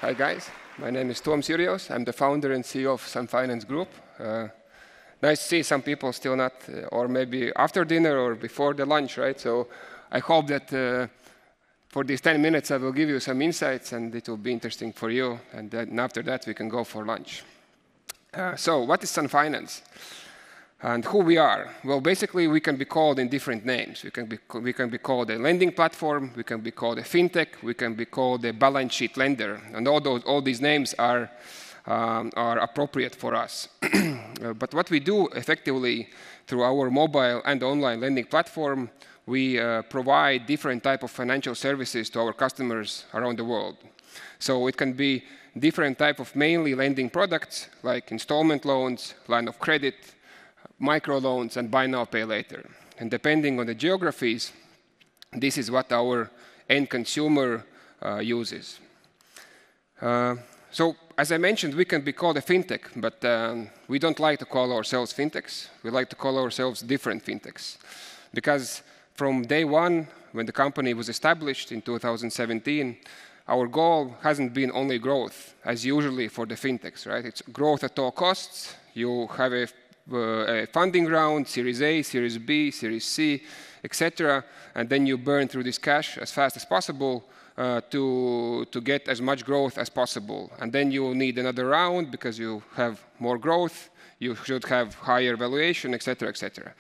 Hi guys, my name is Jurjevs. I'm the founder and CEO of Sun Finance Group. Nice to see some people still not, or maybe after dinner or before the lunch, right? So I hope that for these 10 minutes I will give you some insights and it will be interesting for you. And then after that we can go for lunch. So what is Sun Finance? And who we are? Well, basically, we can be called in different names. We can be called a lending platform. We can be called a fintech. We can be called a balance sheet lender. And all these names are appropriate for us. But what we do effectively through our mobile and online lending platform, we provide different types of financial services to our customers around the world. So it can be different types of mainly lending products like installment loans, line of credit, microloans, and buy now, pay later. And depending on the geographies, this is what our end consumer uses. So as I mentioned, we can be called a fintech, but we don't like to call ourselves fintechs. We like to call ourselves different fintechs. Because from day one, when the company was established in 2017, our goal hasn't been only growth, as usually for the fintechs, right? It's growth at all costs. You have a funding round, Series A, Series B, Series C, etc. And then you burn through this cash as fast as possible to get as much growth as possible. And then you need another round because you have more growth. You should have higher valuation, etc., etc.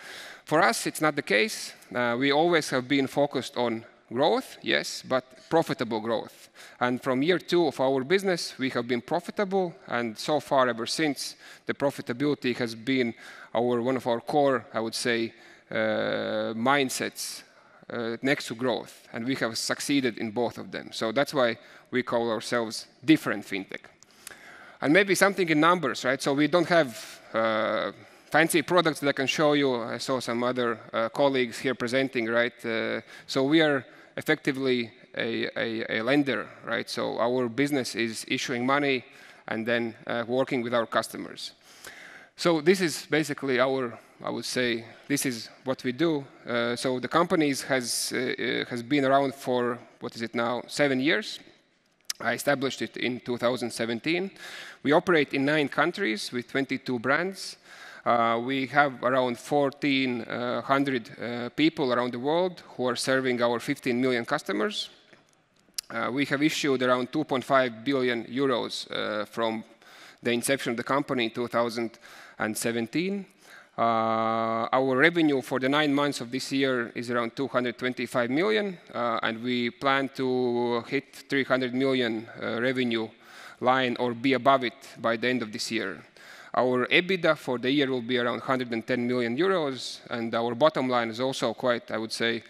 For us, it's not the case. We always have been focused on growth, yes, but profitable growth. And from year 2 of our business, we have been profitable. And so far, ever since, the profitability has been one of our core, I would say, mindsets next to growth. And we have succeeded in both of them. So that's why we call ourselves different fintech. And maybe something in numbers, right? So we don't have fancy products that I can show you. I saw some other colleagues here presenting, right? So we are effectively a lender, right? So our business is issuing money and then working with our customers. So this is basically I would say, this is what we do. So the company has been around for, what is it now, 7 years. I established it in 2017. We operate in 9 countries with 22 brands. We have around 1,400 people around the world who are serving our 15 million customers. We have issued around 2.5 billion euros from the inception of the company in 2017. Our revenue for the 9 months of this year is around 225 million, and we plan to hit 300 million revenue line or be above it by the end of this year. Our EBITDA for the year will be around 110 million euros, and our bottom line is also quite, I would say,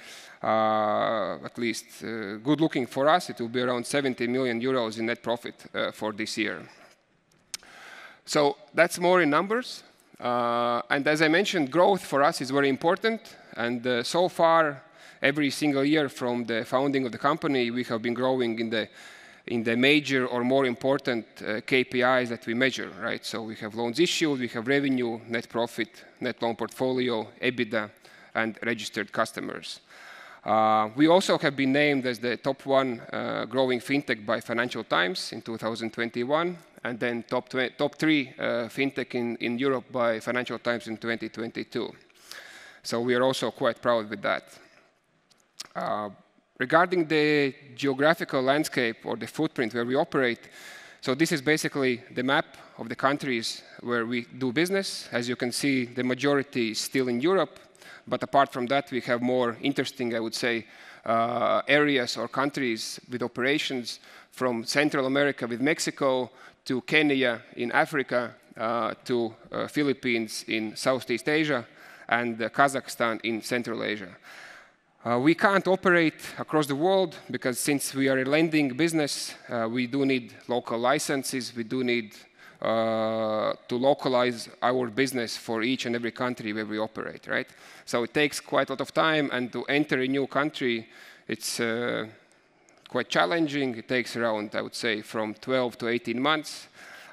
at least good looking for us. It will be around 70 million euros in net profit for this year. So that's more in numbers. And as I mentioned, growth for us is very important. And so far, every single year from the founding of the company, we have been growing in the major or more important KPIs that we measure, right? So we have loans issued, we have revenue, net profit, net loan portfolio, EBITDA, and registered customers. We also have been named as the top 1 growing fintech by Financial Times in 2021, and then top 3 fintech in Europe by Financial Times in 2022. So we are also quite proud with that. Regarding the geographical landscape or the footprint where we operate, so this is basically the map of the countries where we do business. As you can see, the majority is still in Europe. But apart from that, we have more interesting, I would say, areas or countries with operations from Central America with Mexico to Kenya in Africa to Philippines in Southeast Asia and Kazakhstan in Central Asia. We can't operate across the world because since we are a lending business, we do need local licenses. We do need to localize our business for each and every country where we operate, right? So it takes quite a lot of time, and to enter a new country, it's quite challenging. It takes around, I would say, from 12 to 18 months.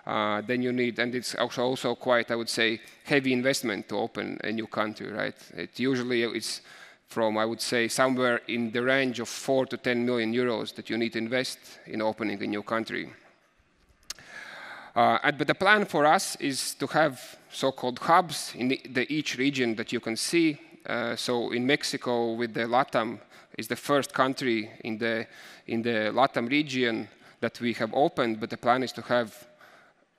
Then you need, and it's also quite, I would say, heavy investment to open a new country, right? It usually is from, I would say, somewhere in the range of 4 to 10 million euros that you need to invest in opening a new country. But the plan for us is to have so-called hubs in each region that you can see. So in Mexico, with the LATAM, is the first country in the LATAM region that we have opened, but the plan is to have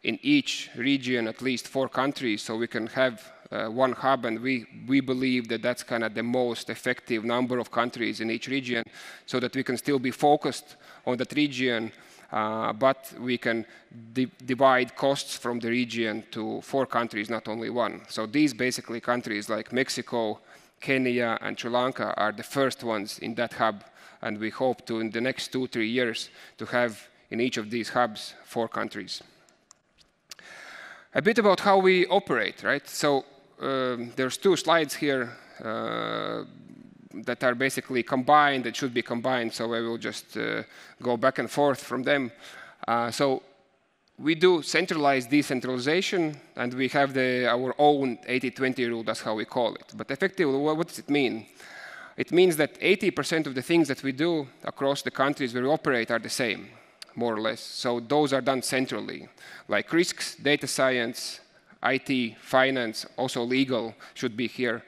in each region at least 4 countries, so we can have one hub, and we believe that that's kind of the most effective number of countries in each region, so that we can still be focused on that region, but we can divide costs from the region to 4 countries, not only 1. So these basically countries like Mexico, Kenya, and Sri Lanka are the first ones in that hub, and we hope to, in the next 2-3 years, to have in each of these hubs 4 countries. A bit about how we operate, right? So there's 2 slides here that are basically combined, that should be combined, so I will just go back and forth from them. So we do centralized decentralization, and we have our own 80-20 rule, that's how we call it. But effectively, what does it mean? It means that 80% of the things that we do across the countries where we operate are the same, more or less. So those are done centrally, like risks, data science, IT, finance, also legal should be here.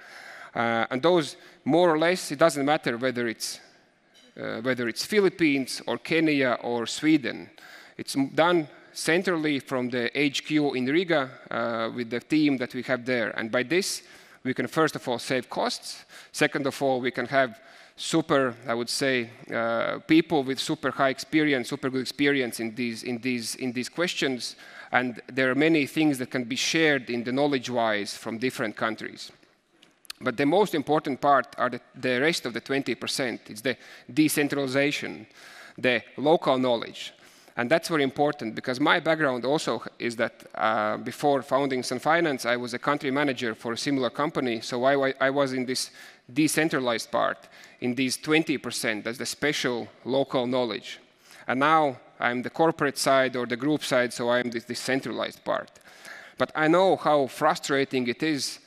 And those, more or less, it doesn't matter whether it's Philippines or Kenya or Sweden. It's done centrally from the HQ in Riga with the team that we have there. And by this, we can first of all save costs. Second of all, we can have super, I would say, people with super high experience, super good experience in these questions. And there are many things that can be shared in the knowledge-wise from different countries. But the most important part are the rest of the 20%. It's the decentralization, the local knowledge. And that's very important, because my background also is that before founding Sun Finance, I was a country manager for a similar company. So I was in this decentralized part, in these 20%, that's the special local knowledge. And now I'm the corporate side or the group side, so I'm this decentralized part. But I know how frustrating it is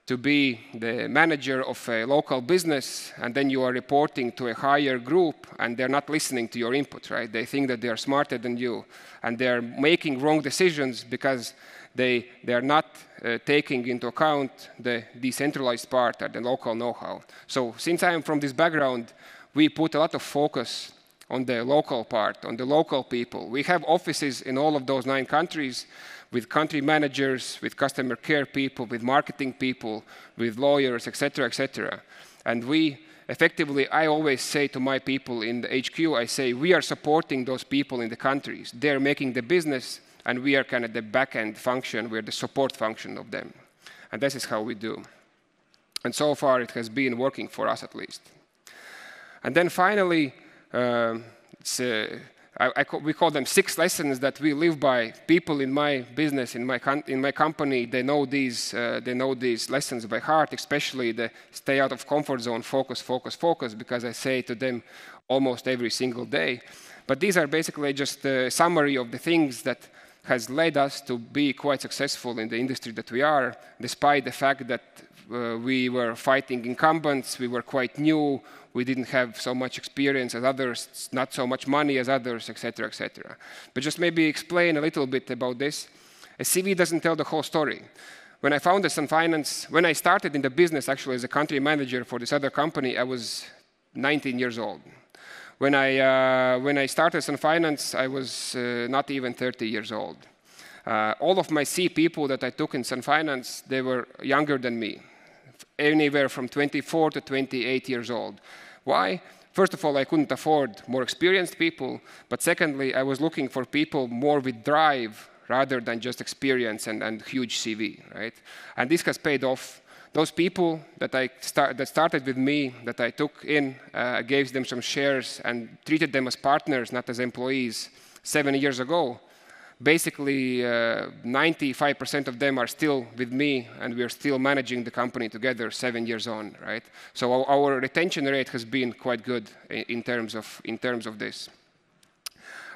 to be the manager of a local business, and then you are reporting to a higher group, and they're not listening to your input, right? They think that they are smarter than you, and they're making wrong decisions because they are not taking into account the decentralized part or the local know-how. So since I am from this background, we put a lot of focus on the local part, on the local people. We have offices in all of those 9 countries, with country managers, with customer care people, with marketing people, with lawyers, etc., etc. And we effectively, I always say to my people in the HQ, I say, we are supporting those people in the countries. They're making the business, and we are kind of the back-end function. We're the support function of them. And this is how we do. And so far, it has been working for us, at least. And then finally, we call them 6 lessons that we live by. People in my business, in my company, they know these lessons by heart, especially the stay out of comfort zone, focus, focus, focus, because I say to them almost every single day. But these are basically just a summary of the things that has led us to be quite successful in the industry that we are, despite the fact that we were fighting incumbents, we were quite new, we didn't have so much experience as others, not so much money as others, etc., etc. But just maybe explain a little bit about this. A CV doesn't tell the whole story. When I founded Sun Finance, when I started in the business actually as a country manager for this other company, I was 19 years old. When I started Sun Finance, I was not even 30 years old. All of my C people that I took in Sun Finance, they were younger than me, anywhere from 24 to 28 years old. Why? First of all, I couldn't afford more experienced people, but secondly, I was looking for people more with drive rather than just experience and huge CV, right? And this has paid off. Those people that started with me, that I took in, gave them some shares and treated them as partners, not as employees, 7 years ago. Basically, 95% of them are still with me, and we are still managing the company together 7 years on, right? So our retention rate has been quite good in terms of this.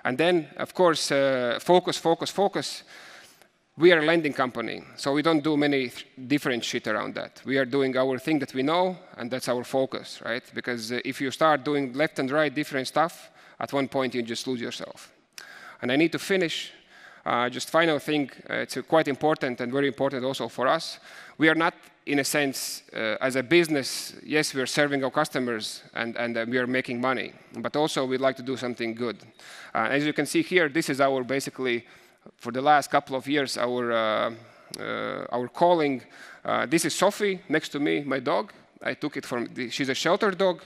And then, of course, focus, focus, focus. We are a lending company, so we don't do many different shit around that. We are doing our thing that we know, and that's our focus, right? Because if you start doing left and right different stuff, at one point you just lose yourself. And I need to finish. Just final thing, it's quite important and very important also for us. We are not, in a sense, as a business, yes, we are serving our customers and we are making money, but also we'd like to do something good. As you can see here, this is our basically, for the last couple of years, our calling. This is Sophie, next to me, my dog. I took it from, she's a shelter dog.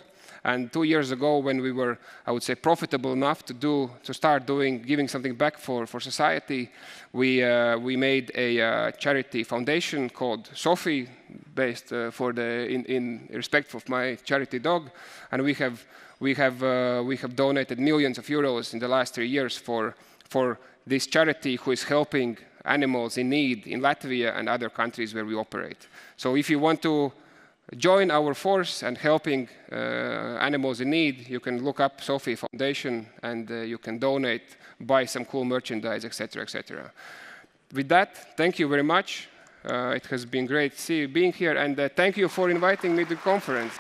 And 2 years ago, when we were, I would say, profitable enough to start giving something back for society, we made a charity foundation called Sophie, based in respect of my charity dog, and we have donated millions of euros in the last 3 years for this charity, who is helping animals in need in Latvia and other countries where we operate. So if you want to join our force and helping animals in need, you can look up Sophie Foundation and you can donate, buy some cool merchandise, etc., etc. With that, thank you very much. It has been great being here, and thank you for inviting me to the conference.